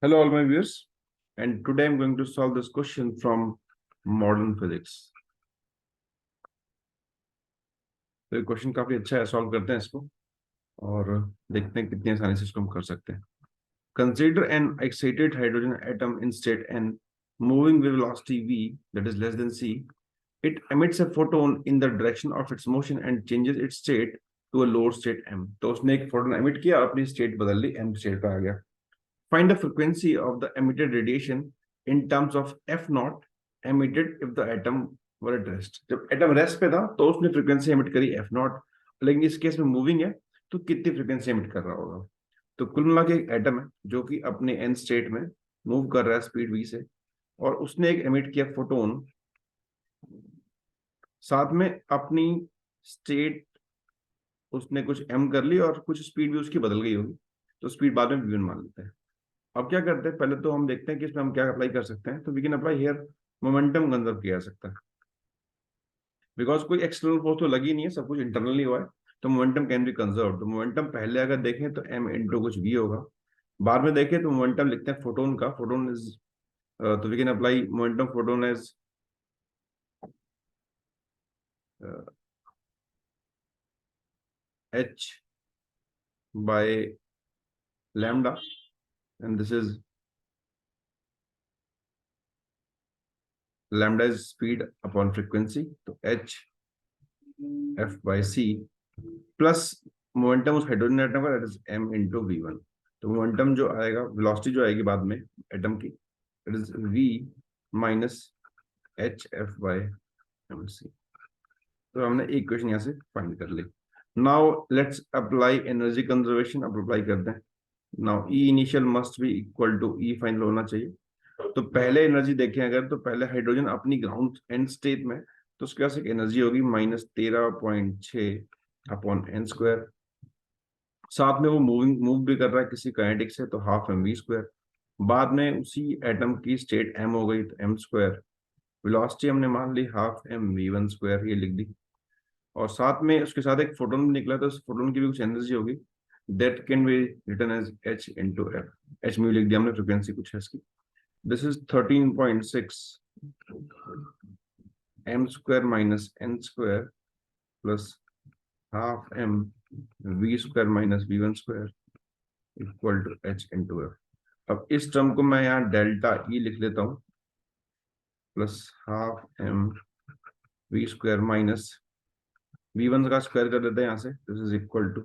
Hello, all my viewers, and today I'm going to solve this question from modern physics. तो ये question काफी अच्छा है, solve करते हैं इसको और देखते हैं कितनी आसानी से इसको हम कर सकते हैं. Consider an excited hydrogen atom in state n moving with velocity v that is less than c. It emits a photon in the direction of its motion and changes its state to a lower state m. तो उसने एक photon emit किया और अपनी state बदल ली, m state पे आ गया. Find the frequency of the emitted radiation in terms of f naught emitted if the atom were at rest. जब एटम रेस्ट पे था तो उसने फ्रीक्वेंसी एमिट करी f naught, लेकिन इस केस में मूविंग है तो कितनी फ्रीक्वेंसी एमिट कर रहा होगा. तो कुल मिला के एक एटम है जो कि अपने एन स्टेट में मूव कर रहा है स्पीड v से, और उसने एक एमिट किया फोटोन, साथ में अपनी स्टेट उसने कुछ m कर ली और कुछ स्पीड भी उसकी बदल गई होगी, तो स्पीड बाद में v1 मान लेते हैं. अब क्या करते हैं, पहले तो हम देखते हैं कि इसमें हम क्या अप्लाई कर सकते हैं. तो we can apply here momentum conserve किया जा सकता है, बिकॉज कोई एक्सटर्नल फोर्स तो लगी नहीं है, सब कुछ इंटरनली हुआ है, तो मोमेंटम कैन बी कंजर्व. तो मोमेंटम पहले अगर देखें तो m इंटू कुछ v होगा, बाद में देखें तो मोमेंटम लिखते हैं फोटोन का. फोटोन इज तो we can apply momentum photon as h by lambda, and this is lambda is speed upon frequency, तो h f by c plus momentum उस हाइड्रोजन एटम का, that is m into v1. तो momentum जो आएगा, velocity जो आएगी बाद में एटम की, that is v minus H F by M C. तो हमने एक क्वेश्चन यहाँ से फाइंड कर ली. Now let's apply energy conservation. अब अप्लाई करते हैं. Now E initial must be equal to E final होना चाहिए. तो पहले एनर्जी देखें अगर, तो पहले हाइड्रोजन अपनी ग्राउंड एंड स्टेट में, तो उसके पास एक एनर्जी होगी -13.6 अपॉन एन स्क्वायर. साथ में वो मूव भी कर रहा है किसी काइनेटिक से, तो हाफ एम वी स्क्वायर. बाद में उसी एटम की स्टेट m हो गई, तो एम स्क्वायर. वेलोसिटी हमने मान ली half M V one square, ये लिख दी. और साथ में उसके साथ एक फोटोन भी निकला, तो उस फोटोन की भी कुछ एनर्जी होगी, that can be written as h into F. H mu लिख दिया हमने, फ्रिक्वेंसी कुछ है इसकी. This is 13.6 m square minus n square plus half m v square minus v one square equal to h into F. अब इस term को मैं यहाँ डेल्टा ई लिख लेता हूँ, plus half m v square minus v one का square कर देते हैं यहाँ से. This is equal to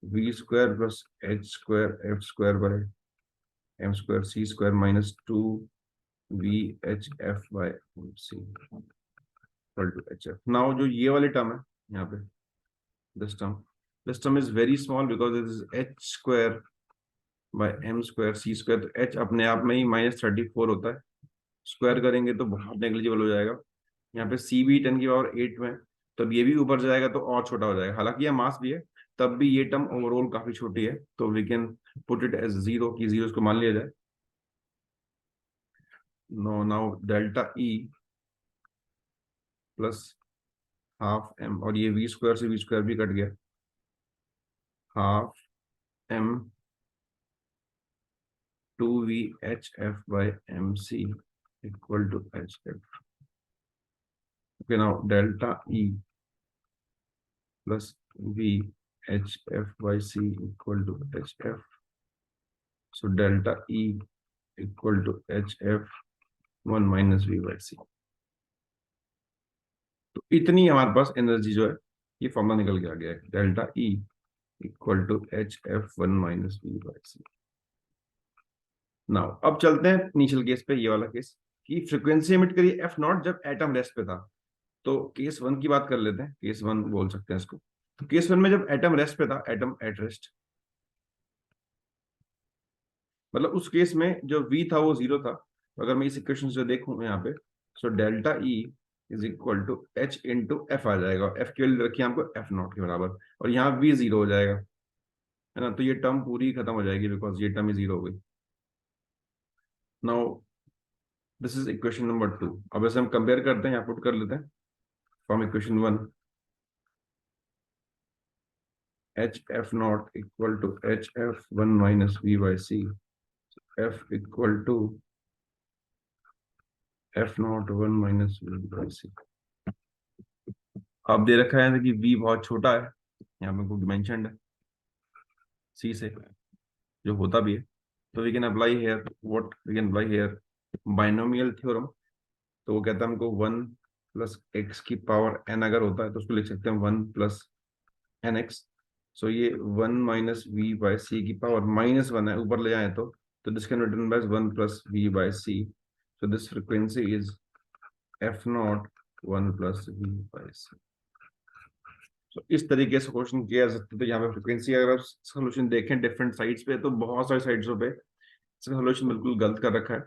v square plus h square F square by m square c square minus 2 v h f by c equal to h f. Now जो ये वाली term है यहाँ पे, this term is very small because it is h square by m square c square. तो h अपने आप में ही -34 होता है, स्क्वायर करेंगे तो बहुत नेग्लिजिबल हो जाएगा. यहाँ पे c भी 10⁸ में, तब ये भी ऊपर जाएगा तो और छोटा हो जाएगा. हालांकि यह मास भी है, तब भी ये टर्म ओवरऑल काफी छोटी है, तो we can put it as zero, की जीरो को मान लिया जाए. Now delta E plus half m, और ये v स्क्वायर से v स्क्वायर भी कट गया, half m 2vhf by mc equal to hf. Okay, now delta E plus vhf by c equal to hf. So delta E equal to hf 1 minus v by c. तो इतनी हमारे पास energy जो है, ये formula निकल के आ गया है, delta E equal to hf 1 minus v by c. Now अब चलते हैं इनिशियल केस पे, ये वाला केस कि फ्रीक्वेंसी एमिट करिए एफ नॉट जब एटम रेस्ट पे था. तो केस वन की बात कर लेते हैं, केस वन बोल सकते हैं इसको. तो केस वन में जब एटम रेस्ट पे था, एटम एट रेस्ट, मतलब उस केस में जो v था वो जीरो था. अगर मैं इस इक्वेशन से देखूं यहाँ पे, so delta E is equal to h into F आ जाएगा. एफ की वैल्यू रखिए हमको एफ नॉट के बराबर, और यहाँ v जीरो हो जाएगा, है ना. तो ये टर्म पूरी खत्म हो जाएगी बिकॉज ये टर्म ही जीरो हो गई. Now this is equation number 2. अब ऐसे हम कंपेयर करते हैं, यहाँ पुट कर लेते हैं from equation 1, hf naught equal to hf 1 minus v by c F equal to F nought 1 minus V by C। अब दे रखा है कि V बहुत छोटा है, यहाँ पे कोई मेंशन्ड है C से, जो होता भी है। तो we can apply here what we can apply here binomial theorem. तो वो कहता है हमको 1 प्लस एक्स की पावर n अगर होता है तो उसको लिख सकते हैं 1 प्लस एन एक्स। सो ये 1 माइनस वी बाई सी की पावर -1 है, ऊपर ले जाए तो this can written by 1 plus V by C. So this frequency is F nought 1 plus V by C. तो इस तरीके से क्वेश्चन किया जा सकता है। तो यहाँ पे फ्रीक्वेंसी अगर आप सोल्यूशन देखें डिफरेंट साइड्स पे, तो बहुत सारी साइड्सों पे इसका सोल्यूशन बिल्कुल गलत कर रखा है,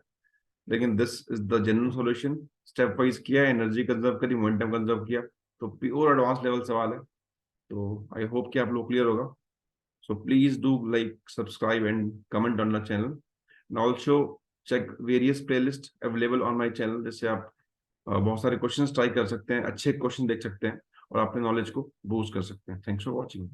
लेकिन this is the general solution. Step wise किया, एनर्जी कंजर्व करी, मोमेंटम कंजर्व किया, तो प्योर एडवांस लेवल सवाल है। तो आई होप कि आप लोग क्लियर होगा। So please do like, subscribe and comment on the channel, and also check various playlist available on my channel, जिससे आप बहुत सारे क्वेश्चंस ट्राई कर सकते हैं, अच्छे क्वेश्चन देख सकते हैं और अपने नॉलेज को बूस्ट कर सकते हैं। Thanks for watching.